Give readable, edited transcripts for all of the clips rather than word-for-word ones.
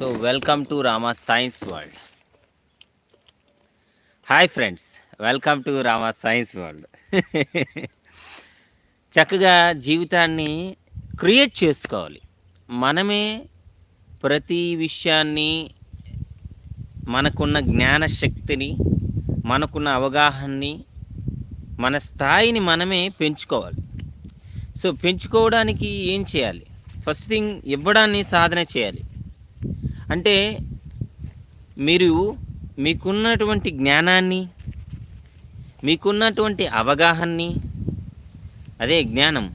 So, welcome to Rama Science World. Hi friends, welcome to Rama science world. చక్కగా జీవితాన్ని create చేసుకోవాలి. మనమే ప్రతి విషయాన్ని, మనకున్న జ్ఞాన శక్తిని, మనకున్న అవగాహనని, మన స్థాయిని మనమే పెంచుకోవాలి. సో పెంచుకోవడానికి ఏం చేయాలి? ఫస్ట్ థింగ్, ఇవ్వడాన్ని సాధన చేయాలి. అంటే మీరు మీకున్నటువంటి జ్ఞానాన్ని, మీకున్నటువంటి అవగాహనని, అదే జ్ఞానం,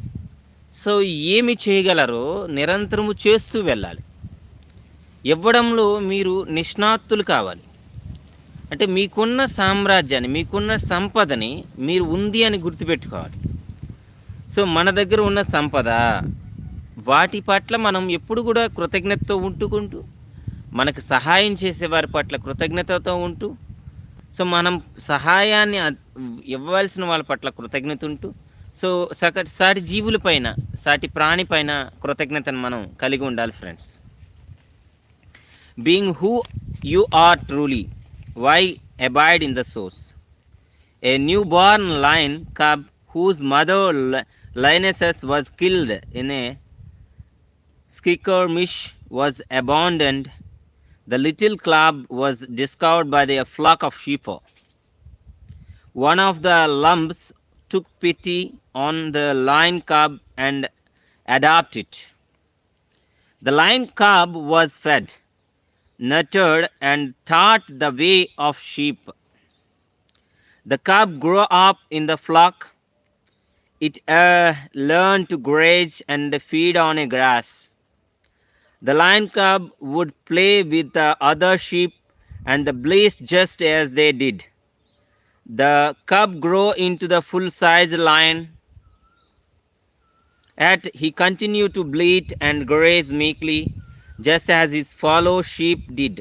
సో ఏమి చేయగలరో నిరంతరము చేస్తూ వెళ్ళాలి. ఇవ్వడంలో మీరు నిష్ణాతులు కావాలి. అంటే మీకున్న సామ్రాజ్యాన్ని, మీకున్న సంపదని మీరు ఉంది అని గుర్తుపెట్టుకోవాలి. సో మన దగ్గర ఉన్న సంపద, వాటి పట్ల మనం ఎప్పుడు కూడా కృతజ్ఞతతో ఉంటుకుంటూ, మనకు సహాయం చేసే వారి పట్ల కృతజ్ఞతతో ఉంటూ, సో మనం సహాయాన్ని ఇవ్వవలసిన వాళ్ళ పట్ల కృతజ్ఞత ఉంటూ, సో సాటి జీవుల పైన, సాటి ప్రాణి పైన కృతజ్ఞతను మనం కలిగి ఉండాలి friends. Being who you are truly, why abide in the source. A newborn lion cub whose mother lionesses was killed in a skirmish was abandoned. The little cub was discovered by a flock of sheep. One of the lumps took pity on the lion cub and adopted it. The lion cub was fed, nurtured, and taught the way of sheep. The cub grew up in the flock. It learned to graze and feed on a grass. The lion cub would play with the other sheep and bleat just as they did. The cub grew into the full-sized lion. Yet he continued to bleat and graze meekly, just as his fellow sheep did.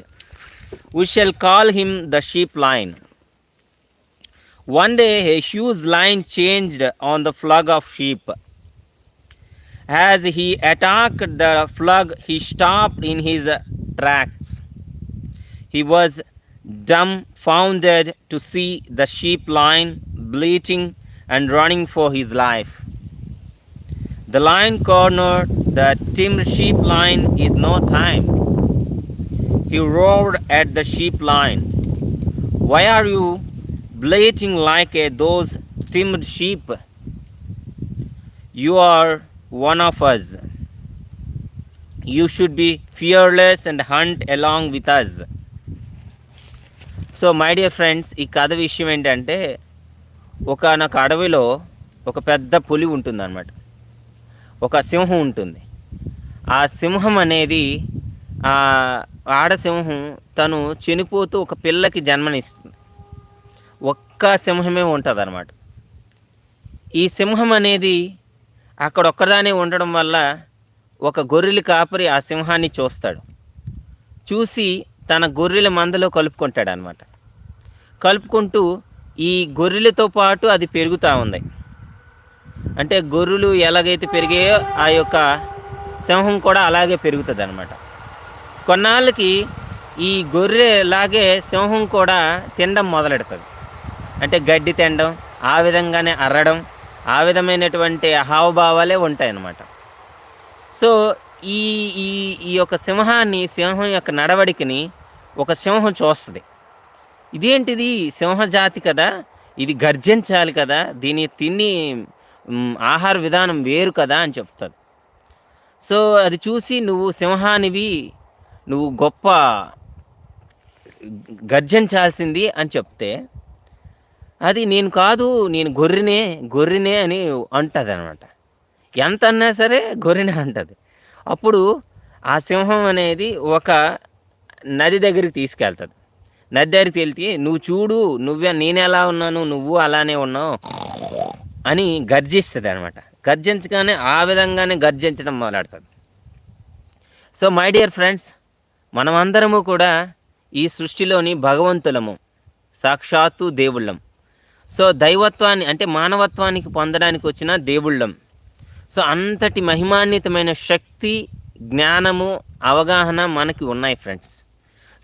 We shall call him the sheep lion. One day a huge lion changed on the flock of sheep. As he attacked the flock, he stopped in his tracks. He was dumbfounded to see the sheep lion bleating and running for his life. The lion cornered the timid sheep lion is no time. He roared at the sheep lion, "Why are you bleating like those timid sheep? You are one of us. You should be fearless and hunt along with us." So my dear friends, ఈ కథ విషయం ఏంటంటే, ఒకనొక అడవిలో ఒక పెద్ద పులి ఉంటుందన్నమాట. ఒక సింహం ఉంటుంది. ఆ సింహం అనేది, ఆడసింహం తను చనిపోతూ ఒక పిల్లకి జన్మనిస్తుంది. ఒక్క సింహమే ఉంటుంది అన్నమాట. ఈ సింహం అనేది అక్కడ ఒక్కదానే ఉండడం వల్ల ఒక గొర్రెల కాపరి ఆ సింహాన్ని చూస్తాడు. చూసి తన గొర్రెల మందలో కలుపుకుంటాడు అనమాట. కలుపుకుంటూ ఈ గొర్రెలతో పాటు అది పెరుగుతూ ఉంది. అంటే గొర్రెలు ఎలాగైతే పెరిగాయో ఆ యొక్క సింహం కూడా అలాగే పెరుగుతుంది అనమాట. కొన్నాళ్ళకి ఈ గొర్రెలాగే సింహం కూడా తినడం మొదలెడుతుంది. అంటే గడ్డి తినడం, ఆ విధంగానే అర్రడం, ఆ విధమైనటువంటి హావభావాలే ఉంటాయన్నమాట. సో ఈ ఈ ఈ యొక్క సింహం యొక్క నడవడికని ఒక సింహం చూస్తుంది. ఇదేంటిది, సింహజాతి కదా, ఇది గర్జించాలి కదా, దీని తిని ఆహార విధానం వేరు కదా అని చెప్తుంది. సో అది చూసి, నువ్వు సింహానివి, నువ్వు గొప్ప గర్జించాల్సింది అని చెప్తే, అది నేను కాదు, నేను గొర్రెనే అని అంటుంది అనమాట. ఎంత అన్నా సరే గొర్రెనే అంటుంది. అప్పుడు ఆ సింహం అనేది ఒక నది దగ్గరికి తీసుకెళ్తుంది. నది దగ్గరికి వెళ్తే, నువ్వు చూడు, నేను ఎలా ఉన్నాను, నువ్వు అలానే ఉన్నావు అని గర్జిస్తుంది అనమాట. గర్జించగానే ఆ విధంగానే గర్జించడం మొదలెడుతుంది. సో మై డియర్ ఫ్రెండ్స్, మనమందరము కూడా ఈ సృష్టిలోని భగవంతులము, సాక్షాత్తు దేవుళ్ళం. సో దైవత్వాన్ని, అంటే మానవత్వానికి పొందడానికి వచ్చిన దేవుళ్ళం. సో అంతటి మహిమాన్వితమైన శక్తి, జ్ఞానము, అవగాహన మనకి ఉన్నాయి ఫ్రెండ్స్.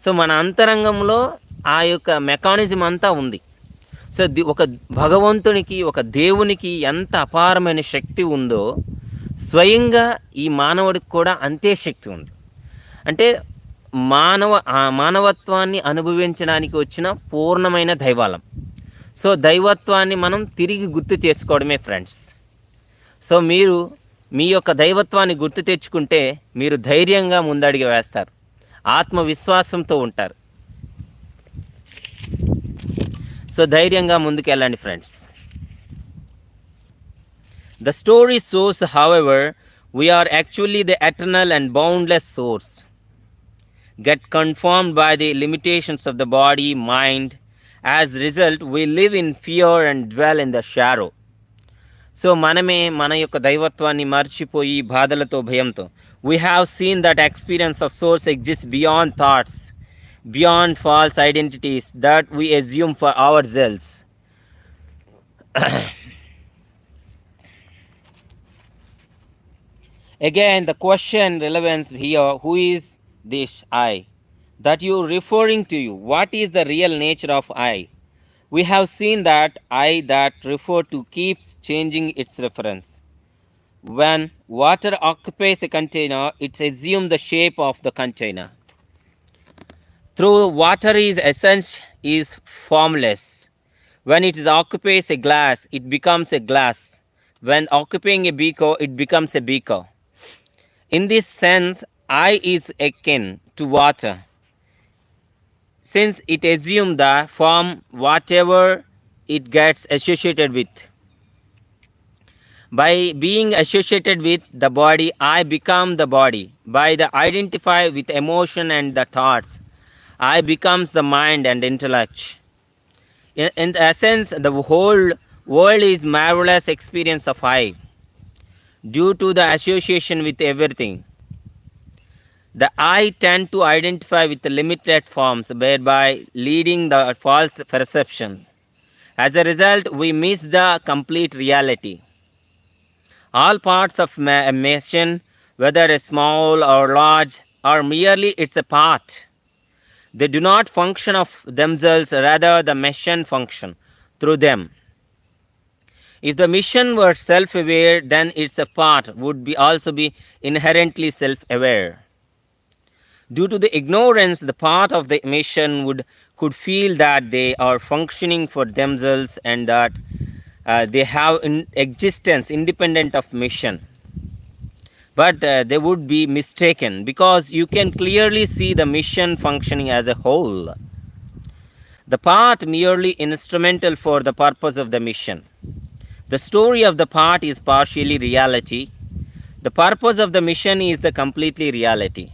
సో మన అంతరంగంలో ఆ యొక్క మెకానిజం అంతా ఉంది. సో ఒక భగవంతునికి, ఒక దేవునికి ఎంత అపారమైన శక్తి ఉందో స్వయంగా ఈ మానవుడికి కూడా అంతే శక్తి ఉంది. అంటే మానవత్వాన్ని అనుభవించడానికి వచ్చిన పూర్ణమైన దైవాలం. సో దైవత్వాన్ని మనం తిరిగి గుర్తు చేసుకోవడమే ఫ్రెండ్స్. సో మీరు మీ యొక్క దైవత్వాన్ని గుర్తు తెచ్చుకుంటే మీరు ధైర్యంగా ముందడుగు వేస్తారు, ఆత్మవిశ్వాసంతో ఉంటారు. సో ధైర్యంగా ముందుకెళ్ళండి friends. The story shows, however, we are actually the eternal and boundless source, get conformed by the limitations of the body, mind. As a result, we live in fear and dwell in the shadow. So మనమే మన యొక్క దైవత్వాన్ని మర్చిపోయి బాధలతో, భయంతో, we have seen that experience of source exists beyond thoughts, beyond false identities that we assume for ourselves. Again, the question relevance here, who is this I that you referring to you? What is the real nature of I? We have seen that I that refer to keeps changing its reference. When water occupies a container, it assumes the shape of the container. Through water is essence is formless. When it is occupies a glass, it becomes a glass. When occupying a beaker, it becomes a beaker. In this sense, I is akin to water, since it assumes the form whatever it gets associated with. By being associated with the body, I become the body. By the identify with emotion and the thoughts, I becomes the mind and intellect. In essence, the whole world is marvelous experience of I, due to the association with everything. The I tend to identify with the limited forms, thereby leading the false perception. As a result, we miss the complete reality. All parts of a machine, whether small or large, are merely its a part. They do not function of themselves, rather the machine function through them. If the mission were self-aware, then its a part would be also be inherently self-aware. Due to the ignorance, the part of the mission could feel that they are functioning for themselves and that they have existence independent of mission. But they would be mistaken, because you can clearly see the mission functioning as a whole. The part merely instrumental for the purpose of the mission. The story of the part is partially reality. The purpose of the mission is the completely reality.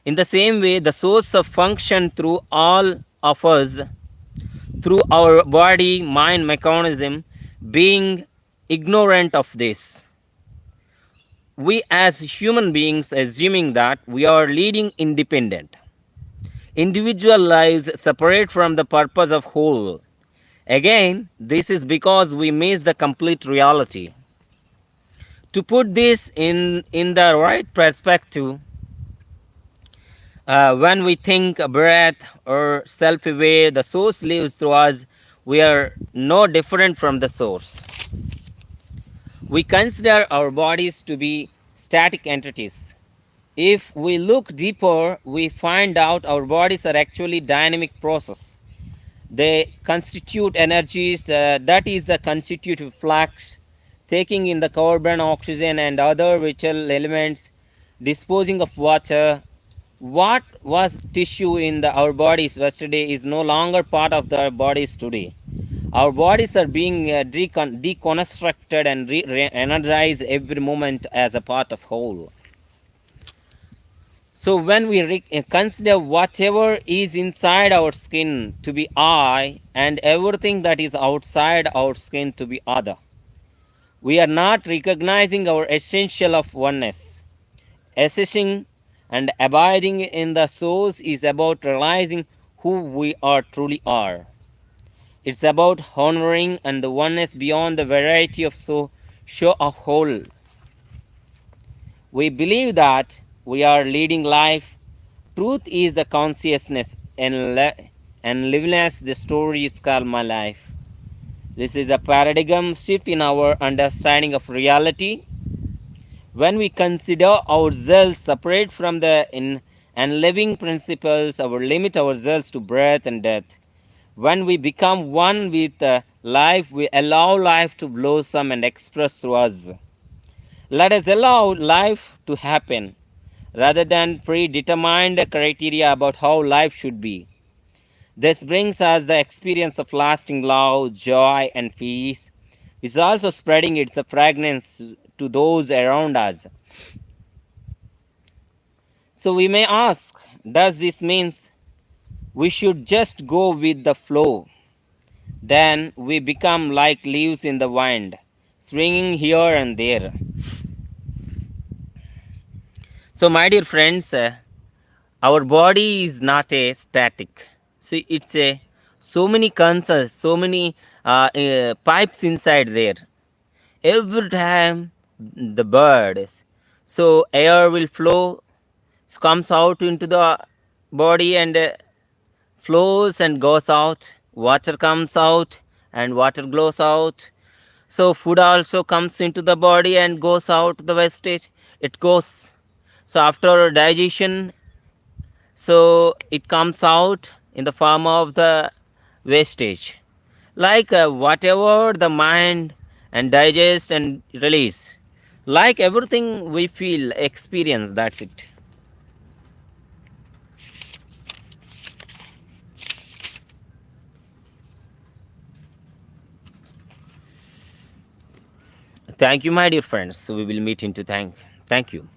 In the same way, the source of function through all of us, through our body mind mechanism, being ignorant of this, we as human beings assuming that we are leading independent individual lives separate from the purpose of whole. Again, this is because we miss the complete reality. To put this in the right perspective, when we think breath or self-aware, the source lives through us. We are no different from the source. We consider our bodies to be static entities. If we look deeper, we find out our bodies are actually dynamic process. They constitute energies, that is the constitutive flux, taking in the carbon, oxygen and other vital elements, disposing of water. What was tissue in our bodies yesterday is no longer part of the bodies today. Our bodies are being deconstructed and re-energized every moment as a part of whole. So when we consider whatever is inside our skin to be I and everything that is outside our skin to be other, we are not recognizing our essential of oneness. Assessing and abiding in the source is about realizing who we are truly are. It's about honoring and the oneness beyond the variety of show of whole. We believe that we are leading life. Truth is the consciousness, and liveness the story is called my life. This is a paradigm shift in our understanding of reality. When we consider ourselves separate from the in and living principles, our limit ourselves to birth and death. When we become one with life, we allow life to blossom and express through us. Let us allow life to happen rather than predetermined criteria about how life should be. This brings us the experience of lasting love, joy, and peace, which is also spreading its fragrance to those around us. So we may ask, does this mean we should just go with the flow? Then we become like leaves in the wind, swinging here and there. So, my dear friends, our body is not a static. So it's a so many concerns, so many pipes inside there. Every time the birds, so air will flow, comes out into the body and flows and goes out. Water comes out and water goes out. So food also comes into the body and goes out the wastage. It goes. So after digestion, so it comes out in the form of the wastage. Like whatever the mind and digest and release. Like everything we feel, experience, that's it. Thank you, my dear friends. So we will meet into thank you.